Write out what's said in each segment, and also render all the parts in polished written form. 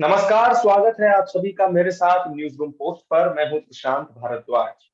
नमस्कार, स्वागत है आप सभी का मेरे साथ न्यूज रूम पोस्ट पर। मैं हूं प्रशांत भारद्वाज।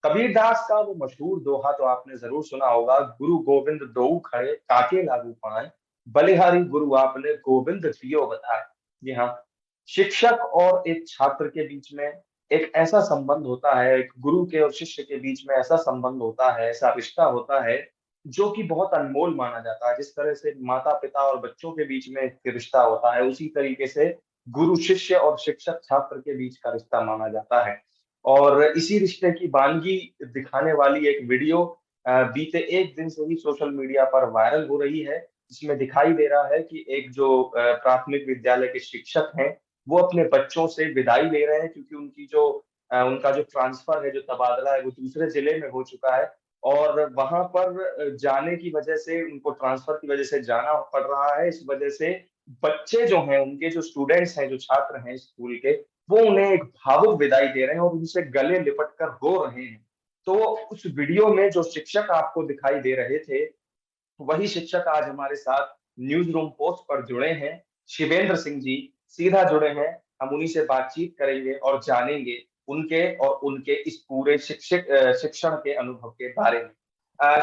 कबीरदास का वो मशहूर दोहा तो आपने जरूर सुना होगा, गुरु गोविंद दोऊ खड़े काके लागू पाएं, बलिहारी गुरु आपने गोविंद दियो बताए। जी हाँ, शिक्षक और एक छात्र के बीच में एक ऐसा संबंध होता है, एक गुरु के और शिष्य के बीच में ऐसा संबंध होता है, ऐसा रिश्ता होता है जो कि बहुत अनमोल माना जाता है। जिस तरह से माता पिता और बच्चों के बीच में एक रिश्ता होता है, उसी तरीके से गुरु शिष्य और शिक्षक छात्र के बीच का रिश्ता माना जाता है। और इसी रिश्ते की वानगी दिखाने वाली एक वीडियो बीते एक दिन से ही सोशल मीडिया पर वायरल हो रही है, जिसमें दिखाई दे रहा है कि एक जो प्राथमिक विद्यालय के शिक्षक हैं, वो अपने बच्चों से विदाई ले रहे हैं, क्योंकि उनका जो ट्रांसफर है, जो तबादला है, वो दूसरे जिले में हो चुका है। और वहां पर जाने की वजह से, उनको ट्रांसफर की वजह से जाना पड़ रहा है। इस वजह से बच्चे जो हैं, उनके जो स्टूडेंट्स हैं, जो छात्र हैं स्कूल के, वो उन्हें एक भावुक विदाई दे रहे हैं और उनसे गले लिपट कर रो रहे हैं। तो उस वीडियो में जो शिक्षक आपको दिखाई दे रहे थे, वही शिक्षक आज हमारे साथ न्यूज रूम पोस्ट पर जुड़े हैं। शिवेंद्र सिंह जी सीधा जुड़े हैं। हम उन्हीं से बातचीत करेंगे और जानेंगे उनके और उनके इस पूरे शिक्षण के अनुभव के बारे में।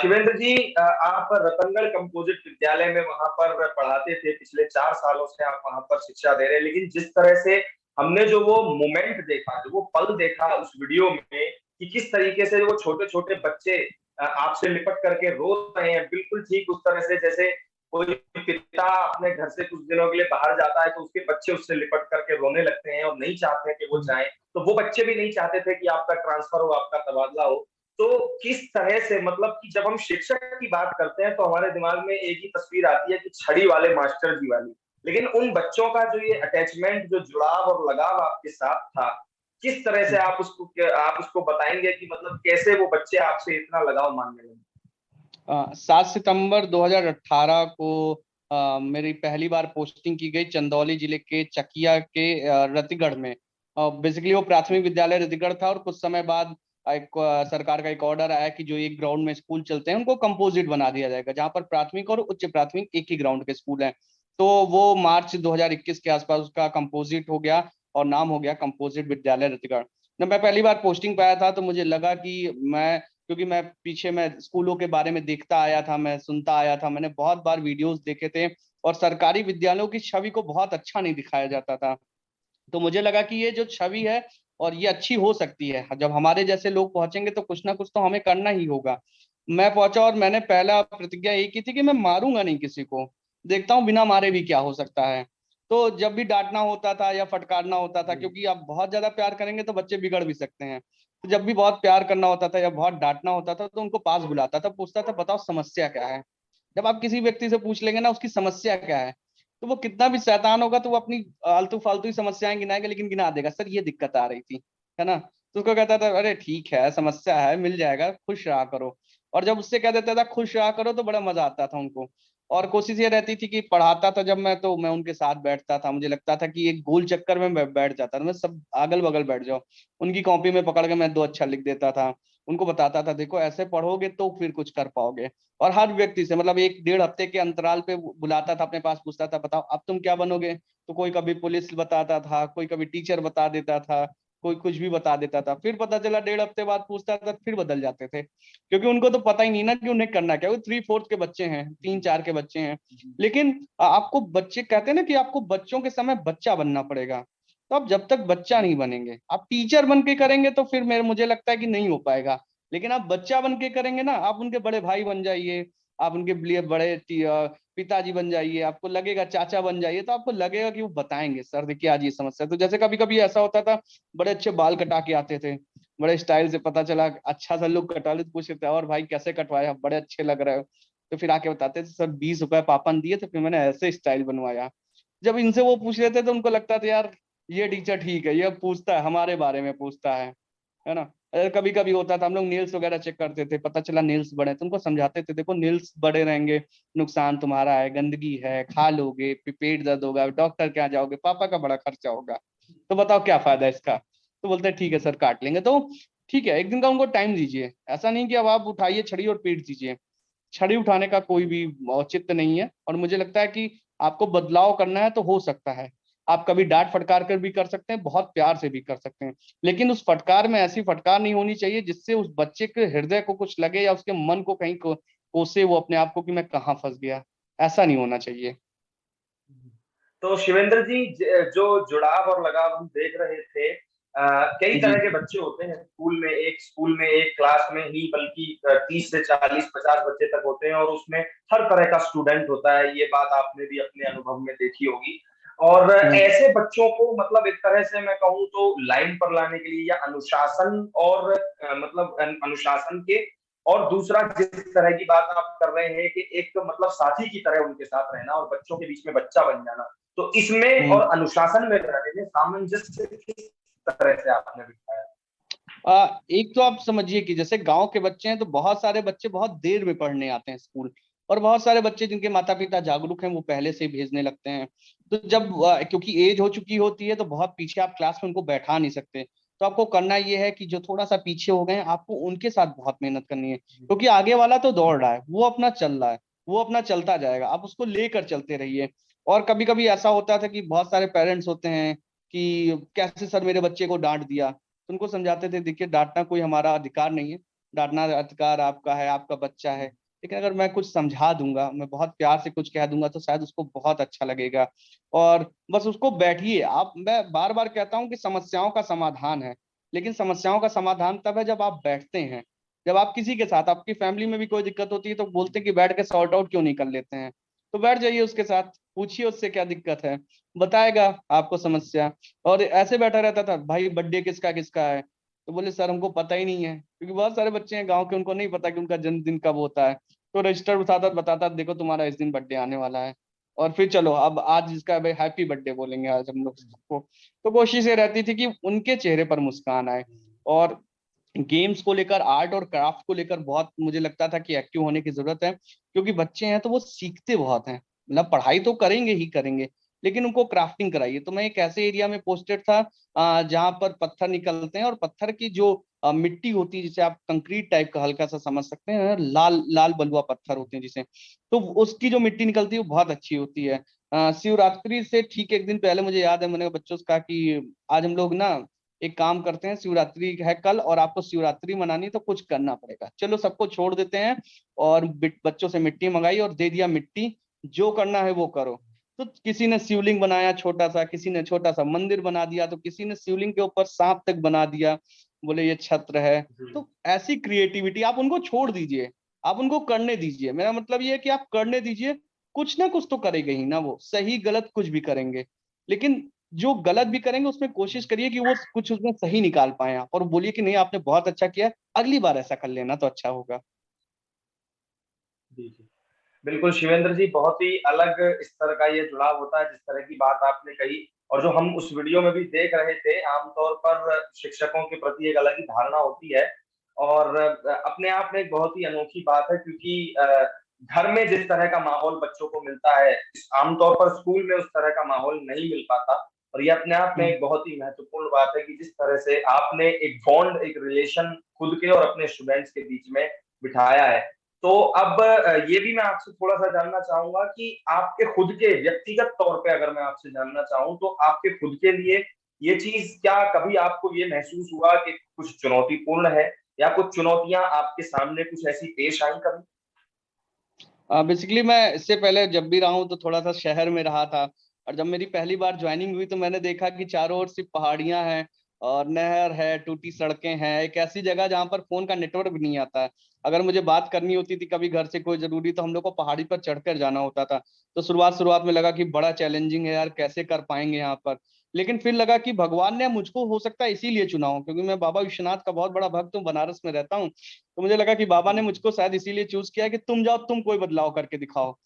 शिवेंद्र जी, आप रतनगढ़ कंपोजिट विद्यालय में वहां पर पढ़ाते थे। पिछले 4 सालों से आप वहां पर शिक्षा दे रहे हैं, लेकिन जिस तरह से हमने जो वो मोमेंट देखा, जो वो पल देखा उस वीडियो में, कि किस तरीके से वो छोटे छोटे बच्चे आपसे लिपट करके रो रहे हैं, बिल्कुल ठीक उस तरह से जैसे कोई पिता अपने घर से कुछ दिनों के लिए बाहर जाता है तो उसके बच्चे उससे लिपट करके रोने लगते हैं और नहीं चाहते हैं कि वो जाए। तो वो बच्चे भी नहीं चाहते थे कि आपका ट्रांसफर हो, आपका तबादला हो। तो किस तरह से, मतलब कि जब हम शिक्षक की बात करते हैं तो हमारे दिमाग में एक ही तस्वीर आती है कि छड़ी वाले मास्टर जी वाली, लेकिन उन बच्चों का जो ये अटैचमेंट, जो जुड़ाव और लगाव आपके साथ था, किस तरह से आप उसको बताएंगे कि मतलब कैसे वो बच्चे आपसे इतना लगाव मानने लगे? 7 सितंबर 2018 को मेरी पहली बार पोस्टिंग की गई चंदौली जिले के चकिया के रतिगढ़ में। बेसिकली वो प्राथमिक विद्यालय रतिगढ़ था और कुछ समय बाद एक सरकार का एक ऑर्डर आया कि जो एक ग्राउंड में स्कूल चलते हैं उनको कंपोजिट बना दिया जाएगा, जहां पर प्राथमिक और उच्च प्राथमिक एक ही ग्राउंड के स्कूल हैं। तो वो मार्च 2021 के आसपास उसका कंपोजिट हो गया और नाम हो गया कंपोजिट विद्यालय रतिगढ़। जब मैं पहली बार पोस्टिंग पाया था तो मुझे लगा कि क्योंकि मैं स्कूलों के बारे में देखता आया था, मैं सुनता आया था, मैंने बहुत बार वीडियोस देखे थे और सरकारी विद्यालयों की छवि को बहुत अच्छा नहीं दिखाया जाता था। तो मुझे लगा कि ये जो छवि है और ये अच्छी हो सकती है, जब हमारे जैसे लोग पहुंचेंगे तो कुछ ना कुछ तो हमें करना ही होगा। मैं पहुंचा और मैंने पहला प्रतिज्ञा यही की थी कि मैं मारूंगा नहीं किसी को, देखता हूँ बिना मारे भी क्या हो सकता है। तो जब भी डांटना होता था या फटकारना होता था, क्योंकि आप बहुत ज्यादा प्यार करेंगे तो बच्चे बिगड़ भी सकते हैं, तो जब भी बहुत प्यार करना होता था या बहुत डांटना होता था तो उनको पास बुलाता था, पूछता था बताओ समस्या क्या है। जब आप किसी व्यक्ति से पूछ लेंगे ना उसकी समस्या क्या है, तो वो कितना भी शैतान होगा तो वो अपनी आलतू फालतू ही समस्याएं गिनाएगा, लेकिन गिना देगा सर ये दिक्कत आ रही थी, है ना। तो उसको कहता था अरे ठीक है समस्या है मिल जाएगा खुश रहा करो। और जब उससे कह देता था खुश रहा करो तो बड़ा मजा आता था उनको। और कोशिश ये रहती थी कि पढ़ाता था जब मैं, तो मैं उनके साथ बैठता था, मुझे लगता था कि एक गोल चक्कर में बैठ जाता था, मैं सब अगल बगल बैठ जाओ, उनकी कॉपी में पकड़ के मैं दो अच्छा लिख देता था, उनको बताता था देखो ऐसे पढ़ोगे तो फिर कुछ कर पाओगे। और हर व्यक्ति से मतलब 1 डेढ़ हफ्ते के अंतराल पे बुलाता था अपने पास, पूछता था बताओ अब तुम क्या बनोगे। तो कोई कभी पुलिस बताता था, कोई कभी टीचर बता देता था, कोई कुछ भी बता देता था। फिर पता चला 1.5 हफ्ते बाद पूछता था, फिर बदल जाते थे, क्योंकि उनको तो पता ही नहीं ना कि उन्हें करना क्या। वो 3/4 के बच्चे हैं, 3-4 के बच्चे हैं। लेकिन आपको बच्चे कहते हैं ना कि आपको बच्चों के समय बच्चा बनना पड़ेगा। तो आप जब तक बच्चा नहीं बनेंगे, आप टीचर बन के करेंगे तो फिर मेरे मुझे लगता है कि नहीं हो पाएगा। लेकिन आप बच्चा बन के करेंगे ना, आप उनके बड़े भाई बन जाइए, आप उनके लिए बड़े पिताजी बन जाइए, आपको लगेगा चाचा बन जाइए, तो आपको लगेगा कि वो बताएंगे सर देखिए आज ये समस्या है। तो जैसे कभी कभी ऐसा होता था, बड़े अच्छे बाल कटा के आते थे, बड़े स्टाइल से, पता चला अच्छा सा लुक कटा ले तो पूछते थे और भाई कैसे कटवाया, बड़े अच्छे लग रहे हो। तो फिर आके बताते थे सर 20 रुपए पापा ने दिए तो फिर मैंने ऐसे स्टाइल बनवाया। जब इनसे वो पूछ लेते तो उनको लगता था यार ये टीचर ठीक है, ये पूछता है हमारे बारे में पूछता है ना। कभी कभी होता था हम लोग नेल्स वगैरह चेक करते थे, पता चला नेल्स बड़े, तो उनको समझाते थे देखो नेल्स बड़े रहेंगे नुकसान तुम्हारा है, गंदगी है, खा लोगे पेट दर्द होगा, डॉक्टर के यहाँ जाओगे, पापा का बड़ा खर्चा होगा, तो बताओ क्या फायदा इसका। तो बोलते हैं ठीक है सर काट लेंगे। तो ठीक है एक दिन का उनको टाइम दीजिए, ऐसा नहीं कि अब आप उठाइए छड़ी और पीट दीजिए। छड़ी उठाने का कोई भी औचित्य नहीं है, और मुझे लगता है कि आपको बदलाव करना है तो हो सकता है। आप कभी डांट फटकार कर भी कर सकते हैं, बहुत प्यार से भी कर सकते हैं, लेकिन उस फटकार में ऐसी फटकार नहीं होनी चाहिए जिससे उस बच्चे के हृदय को कुछ लगे या उसके मन को कहीं कोसे वो अपने आप को कि मैं कहाँ फंस गया। ऐसा नहीं होना चाहिए। तो शिवेंद्र जी, जो जुड़ाव और लगाव हम देख रहे थे, कई जी तरह के बच्चे होते हैं स्कूल में एक क्लास में ही, बल्कि 30 से 40-50 बच्चे तक होते हैं, और उसमें हर तरह का स्टूडेंट होता है। ये बात आपने भी अपने अनुभव में देखी होगी। और हम्म ऐसे बच्चों को मतलब एक तरह से मैं कहूँ तो लाइन पर लाने के लिए, या अनुशासन और मतलब अनुशासन के, और दूसरा जिस तरह की बात आप कर रहे हैं कि एक मतलब साथी की तरह उनके साथ रहना और बच्चों के बीच में बच्चा बन जाना, तो इसमें और हम्म अनुशासन में रहने में सामंजस्य किस तरह से आपने बिठाया? एक तो आप समझिए कि जैसे गांव के बच्चे हैं तो बहुत सारे बच्चे बहुत देर में पढ़ने आते हैं स्कूल, और बहुत सारे बच्चे जिनके माता पिता जागरूक हैं वो पहले से ही भेजने लगते हैं। तो जब क्योंकि एज हो चुकी होती है तो बहुत पीछे आप क्लास में उनको बैठा नहीं सकते, तो आपको करना ये है कि जो थोड़ा सा पीछे हो गए हैं आपको उनके साथ बहुत मेहनत करनी है, क्योंकि आगे वाला तो दौड़ रहा है, वो अपना चल रहा है, वो अपना चलता जाएगा, आप उसको लेकर चलते रहिए। और कभी कभी ऐसा होता था कि बहुत सारे पेरेंट्स होते हैं कि कैसे सर मेरे बच्चे को डांट दिया, तो उनको समझाते थे देखिए डांटना कोई हमारा अधिकार नहीं है, डांटना अधिकार आपका है, आपका बच्चा है, लेकिन अगर मैं कुछ समझा दूंगा, मैं बहुत प्यार से कुछ कह दूंगा तो शायद उसको बहुत अच्छा लगेगा। और बस उसको बैठिए आप, मैं बार बार कहता हूँ कि समस्याओं का समाधान है, लेकिन समस्याओं का समाधान तब है जब आप बैठते हैं। जब आप किसी के साथ, आपकी फैमिली में भी कोई दिक्कत होती है तो बोलते हैं कि बैठ के सॉर्ट आउट क्यों नहीं कर लेते हैं, तो बैठ जाइए उसके साथ, पूछिए उससे क्या दिक्कत है, बताएगा आपको समस्या। और ऐसे बैठा रहता था, भाई बर्थडे किसका किसका है, तो बोले सर हमको पता ही नहीं है, क्योंकि बहुत सारे बच्चे हैं गांव के उनको नहीं पता कि उनका जन्मदिन कब होता है। तो रजिस्टर बताता बताता देखो तुम्हारा इस दिन बर्थडे आने वाला है, और फिर चलो अब आज इसका भाई हैप्पी बर्थडे बोलेंगे आज हम लोग सबको। तो कोशिश ये रहती थी कि उनके चेहरे पर मुस्कान आए। और गेम्स को लेकर, आर्ट और क्राफ्ट को लेकर बहुत मुझे लगता था कि एक्टिव होने की जरूरत है, क्योंकि बच्चे हैं तो वो सीखते बहुत हैं, मतलब पढ़ाई तो करेंगे ही करेंगे, लेकिन उनको क्राफ्टिंग कराइए। तो मैं एक ऐसे एरिया में पोस्टेड था जहाँ पर पत्थर निकलते हैं, और पत्थर की जो मिट्टी होती है जिसे आप कंक्रीट टाइप का हल्का सा समझ सकते हैं, लाल लाल बलुआ पत्थर होते हैं जिसे, तो उसकी जो मिट्टी निकलती है वो बहुत अच्छी होती है। शिवरात्रि से ठीक एक दिन पहले मुझे याद है, मैंने बच्चों से कहा कि आज हम लोग ना एक काम करते हैं, शिवरात्रि है कल और आपको शिवरात्रि मनानी है तो कुछ करना पड़ेगा, चलो सबको छोड़ देते हैं। और बच्चों से मिट्टी मंगाई और दे दिया मिट्टी, जो करना है वो करो। तो किसी ने शिवलिंग बनाया छोटा सा, किसी ने छोटा सा मंदिर बना दिया, तो किसी ने शिवलिंग के ऊपर सांप तक बना दिया, बोले ये छत्र है। जी। तो ऐसी क्रिएटिविटी आप उनको छोड़ दीजिए, आप उनको करने दीजिए, मेरा मतलब ये है कि आप करने दीजिए, कुछ ना कुछ तो करेंगे ही ना, वो सही गलत कुछ भी करेंगे, लेकिन जो गलत भी करेंगे उसमें कोशिश करिए कि वो कुछ उसमें सही निकाल पाए आप, और बोलिए कि नहीं आपने बहुत अच्छा किया, अगली बार ऐसा कर लेना तो अच्छा होगा। जी, जी। बिल्कुल शिवेंद्र जी, बहुत ही अलग स्तर का ये जुड़ाव होता है जिस तरह की बात आपने कही, और जो हम उस वीडियो में भी देख रहे थे, आमतौर पर शिक्षकों के प्रति एक अलग ही धारणा होती है। और अपने आप में एक बहुत ही अनोखी बात है, क्योंकि घर में जिस तरह का माहौल बच्चों को मिलता है, आमतौर पर स्कूल में उस तरह का माहौल नहीं मिल पाता। और ये अपने आप में हम्म एक बहुत ही महत्वपूर्ण बात है कि जिस तरह से आपने एक बॉन्ड, एक रिलेशन खुद के और अपने स्टूडेंट्स के बीच में बिठाया है। तो अब ये भी मैं आपसे थोड़ा-सा जानना चाहूँगा कि आपके खुद के व्यक्तिगत तौर पे अगर मैं आपसे जानना चाहूँ, तो आपके खुद के लिए ये चीज़, क्या कभी आपको ये महसूस हुआ कि कुछ चुनौतीपूर्ण है, या कुछ चुनौतियाँ आपके सामने कुछ ऐसी पेश आई कभी? बेसिकली मैं इससे पहले जब भी रहा हूँ तो थोड़ा सा शहर में रहा था, और जब मेरी पहली बार ज्वाइनिंग हुई तो मैंने देखा कि चारों ओर सिर्फ पहाड़ियां हैं और नहर है, टूटी सड़कें हैं, एक ऐसी जगह जहाँ पर फोन का नेटवर्क भी नहीं आता है। अगर मुझे बात करनी होती थी कभी घर से कोई जरूरी, तो हम लोग को पहाड़ी पर चढ़कर जाना होता था। तो शुरुआत शुरुआत में लगा कि बड़ा चैलेंजिंग है यार, कैसे कर पाएंगे यहाँ पर, लेकिन फिर लगा कि भगवान ने मुझको हो सकता है इसीलिए चुना हो, क्योंकि मैं बाबा विश्वनाथ का बहुत बड़ा भक्त हूँ, बनारस में रहता हूँ। तो मुझे लगा कि बाबा जी, ने जी। मुझको शायद इसीलिए चूज किया कि तुम जाओ, तुम कोई बदलाव करके दिखाओ।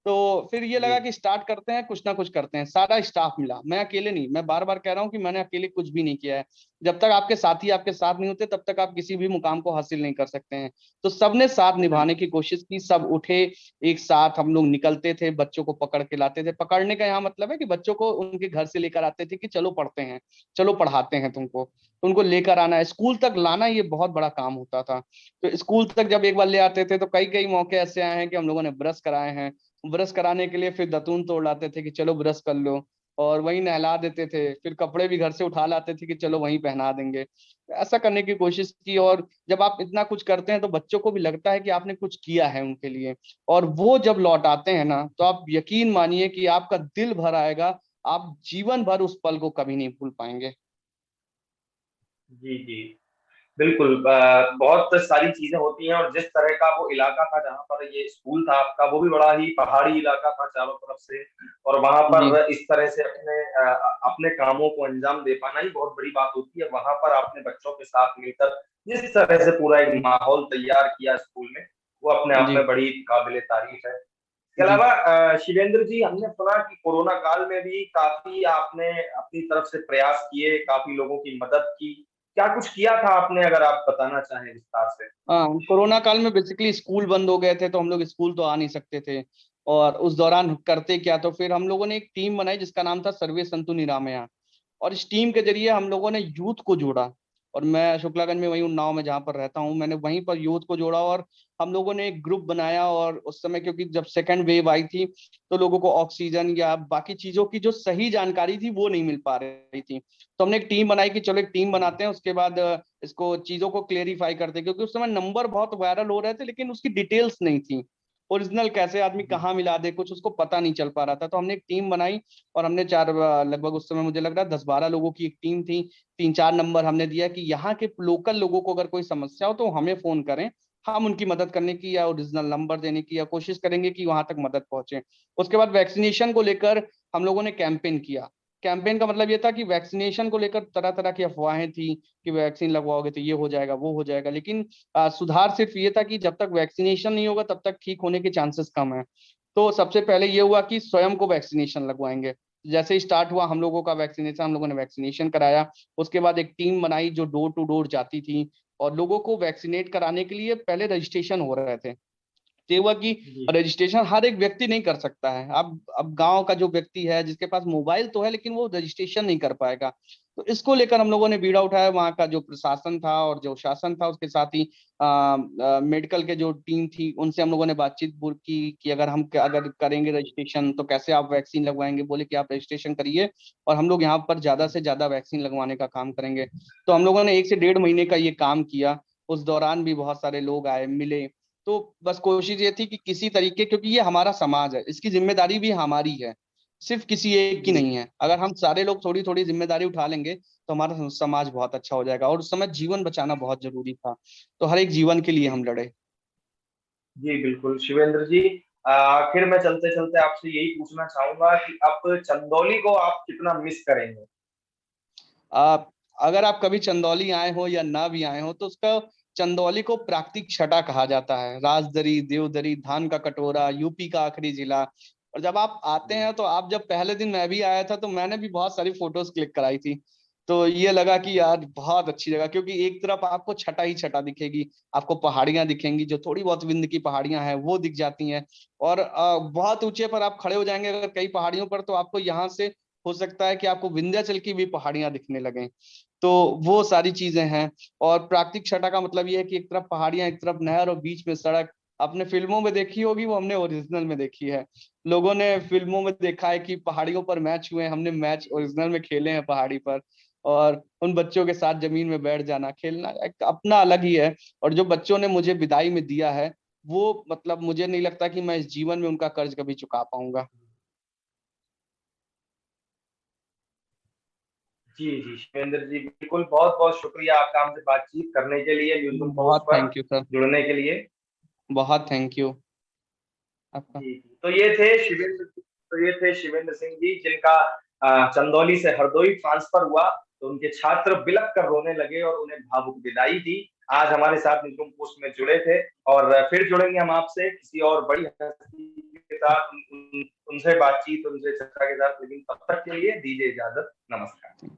तो फिर ये जी। लगा कि स्टार्ट करते हैं, कुछ ना कुछ करते हैं, सारा स्टाफ मिला, मैं अकेले नहीं, मैं बार बार कह रहा हूँ कि मैंने अकेले कुछ भी नहीं किया है। जब तक आपके साथी आपके साथ नहीं होते तब तक आप किसी भी मुकाम को हासिल नहीं कर सकते हैं। तो सबने साथ निभाने बिल्कुल। की कोशिश की, सब उठे, एक साथ हम लोग निकलते थे, बच्चों को पकड़ के लाते थे। पकड़ने का यहाँ मतलब है कि बच्चों को उनके घर से लेकर आते थे कि चलो पढ़ते हैं, चलो पढ़ाते हैं तुमको, तो उनको लेकर आना है, स्कूल तक लाना, ये बहुत बड़ा काम होता था। तो स्कूल तक जब एक बार ले आते थे तो कई कई मौके ऐसे आए हैं कि हम लोगों ने ब्रश कराए हैं, ब्रश कराने के लिए फिर दातून तोड़ लाते थे कि चलो ब्रश कर लो। और वहीं नहला देते थे, फिर कपड़े भी घर से उठा लाते थे कि चलो वहीं पहना देंगे। ऐसा करने की कोशिश की, और जब आप इतना कुछ करते हैं तो बच्चों को भी लगता है कि आपने कुछ किया है उनके लिए, और वो जब लौट आते हैं ना, तो आप यकीन मानिए कि आपका दिल भर आएगा, आप जीवन भर उस पल को कभी नहीं भूल पाएंगे। जी जी, बिल्कुल। बहुत सारी चीजें होती हैं, और जिस तरह का वो इलाका था जहाँ पर ये स्कूल था आपका, वो भी बड़ा ही पहाड़ी इलाका था चारों तरफ से, और वहां जी पर इस तरह से अपने कामों को अंजाम दे पाना ही बहुत बड़ी बात होती है। वहां पर आपने बच्चों के साथ मिलकर जिस तरह से पूरा एक माहौल तैयार किया स्कूल में, वो अपने आप जी में बड़ी काबिले तारीफ है। इसके जी। अलावा शिवेंद्र जी, हमने सुना कि कोरोना काल में भी काफी आपने अपनी तरफ से प्रयास किए, काफी लोगों की मदद की। क्या कुछ किया था आपने, अगर आप बताना चाहें विस्तार से? हाँ, कोरोना काल में बेसिकली स्कूल बंद हो गए थे, तो हम लोग स्कूल तो आ नहीं सकते थे, और उस दौरान करते क्या, तो फिर हम लोगों ने एक टीम बनाई जिसका नाम था सर्वे संतु निरामया, और इस टीम के जरिए हम लोगों ने यूथ को जोड़ा। और मैं शुक्लागंज में, वहीं उन्नाव में जहाँ पर रहता हूँ, मैंने वहीं पर यूथ को जोड़ा, और हम लोगों ने एक ग्रुप बनाया। और उस समय क्योंकि जब सेकंड वेव आई थी, तो लोगों को ऑक्सीजन या बाकी चीजों की जो सही जानकारी थी वो नहीं मिल पा रही थी, तो हमने एक टीम बनाई कि चलो एक टीम बनाते हैं, उसके बाद इसको चीजों को क्लेरिफाई करते हैं, क्योंकि उस समय नंबर बहुत वायरल हो रहे थे लेकिन उसकी डिटेल्स नहीं थी, ओरिजिनल कैसे आदमी कहाँ मिला दे, कुछ उसको पता नहीं चल पा रहा था। तो हमने एक टीम बनाई, और हमने चार, लगभग उस समय मुझे लग रहा है 10-12 लोगों की एक टीम थी। 3-4 नंबर हमने दिया कि यहाँ के लोकल लोगों को अगर कोई समस्या हो तो हमें फोन करें, हम उनकी मदद करने की या ओरिजिनल नंबर देने की या कोशिश करेंगे कि वहां तक मदद पहुंचे। उसके बाद वैक्सीनेशन को लेकर हम लोगों ने कैंपेन किया। कैंपेन का मतलब ये था कि वैक्सीनेशन को लेकर तरह तरह की अफवाहें थी कि वैक्सीन लगवाओगे तो ये हो जाएगा वो हो जाएगा, लेकिन सुधार सिर्फ ये था कि जब तक वैक्सीनेशन नहीं होगा तब तक ठीक होने के चांसेस कम है। तो सबसे पहले ये हुआ कि स्वयं को वैक्सीनेशन लगवाएंगे। जैसे ही स्टार्ट हुआ हम लोगों का वैक्सीनेशन, हम लोगों ने वैक्सीनेशन कराया। उसके बाद एक टीम बनाई जो डोर टू डोर जाती थी, और लोगों को वैक्सीनेट कराने के लिए पहले रजिस्ट्रेशन हो रहे थे। ये हुआ कि जी रजिस्ट्रेशन हर एक व्यक्ति नहीं कर सकता है। अब गांव का जो व्यक्ति है जिसके पास मोबाइल तो है, लेकिन वो रजिस्ट्रेशन नहीं कर पाएगा। तो इसको लेकर हम लोगों ने बीड़ा उठाया, वहाँ का जो प्रशासन था और जो शासन था, उसके साथ ही मेडिकल के जो टीम थी उनसे हम लोगों ने बातचीत की कि अगर करेंगे रजिस्ट्रेशन तो कैसे आप वैक्सीन लगवाएंगे। बोले कि आप रजिस्ट्रेशन करिए, और हम लोग यहाँ पर ज्यादा से ज्यादा वैक्सीन लगवाने का काम करेंगे। तो हम लोगों ने 1 से 1.5 महीने का ये काम किया। उस दौरान भी बहुत सारे लोग आए मिले। तो बस कोशिश ये थी कि किसी तरीके, क्योंकि ये हमारा समाज है, इसकी जिम्मेदारी भी हमारी है, सिर्फ किसी एक की जी नहीं है। अगर हम सारे लोग थोड़ी थोड़ी जिम्मेदारी उठा लेंगे तो हमारा समाज बहुत अच्छा हो जाएगा। और उस समय जीवन बचाना बहुत जरूरी था, तो हर एक जीवन के लिए जी हम लड़े। जी, बिल्कुल शिवेंद्र जी। आखिर में चलते चलते आपसे यही पूछना चाहूंगा कि अब चंदौली को आप कितना मिस करेंगे? आप, अगर आप कभी चंदौली आए हो या ना भी आए हो, तो उसका, चंदौली को प्राकृतिक छटा कहा जाता है। राजदरी, देवदरी, धान का कटोरा, यूपी का आखिरी जिला। और जब आप आते जी हैं, तो आप, जब पहले दिन मैं भी आया था तो मैंने भी बहुत सारी फोटोज क्लिक कराई थी। तो ये लगा कि यार बहुत अच्छी जगह, क्योंकि एक तरफ आपको छटा ही छटा दिखेगी, आपको पहाड़ियां दिखेंगी, जो थोड़ी बहुत विंध्य की पहाड़ियां हैं वो दिख जाती हैं। और बहुत ऊंचे पर आप खड़े हो जाएंगे अगर कई पहाड़ियों पर, तो आपको यहाँ से हो सकता है कि आपको विंध्याचल की भी पहाड़ियां दिखने लगे। तो वो सारी चीजें हैं। और प्राकृतिक छटा का मतलब ये है कि एक तरफ पहाड़ियां, एक तरफ नहर, और बीच में सड़क। आपने फिल्मों में देखी होगी, वो हमने ओरिजिनल में देखी है। लोगों ने फिल्मों में देखा है कि पहाड़ियों पर मैच हुए, हमने मैच ओरिजिनल में खेले हैं पहाड़ी पर। और उन बच्चों के साथ जमीन में बैठ जाना, खेलना एक अपना अलग ही है। और जो बच्चों ने मुझे विदाई में दिया है, वो मतलब मुझे नहीं लगता कि मैं इस जीवन में उनका कर्ज कभी चुका पाऊंगा। जी जी, शिवेंद्र जी, बिल्कुल। बहुत बहुत शुक्रिया आपका हमसे बातचीत करने के लिए, न्यूज़रूम पोस्ट बहुत पर थैंक यू सर। जुड़ने के लिए। बहुत थैंक यू आपका। जी जी, तो ये थे शिवेंद्र सिंह जी, जिनका चंदौली से हरदोई ट्रांसफर हुआ, तो उनके छात्र बिलख कर रोने लगे और उन्हें भावुक विदाई दी। आज हमारे साथ न्यूज़रूम पोस्ट में जुड़े थे, और फिर जुड़ेंगे हम आपसे किसी और बड़ी हस्ती के साथ, उनसे बातचीत, उनसे चर्चा के साथ। लेकिन तब तक के लिए दीजिए इजाजत। नमस्कार।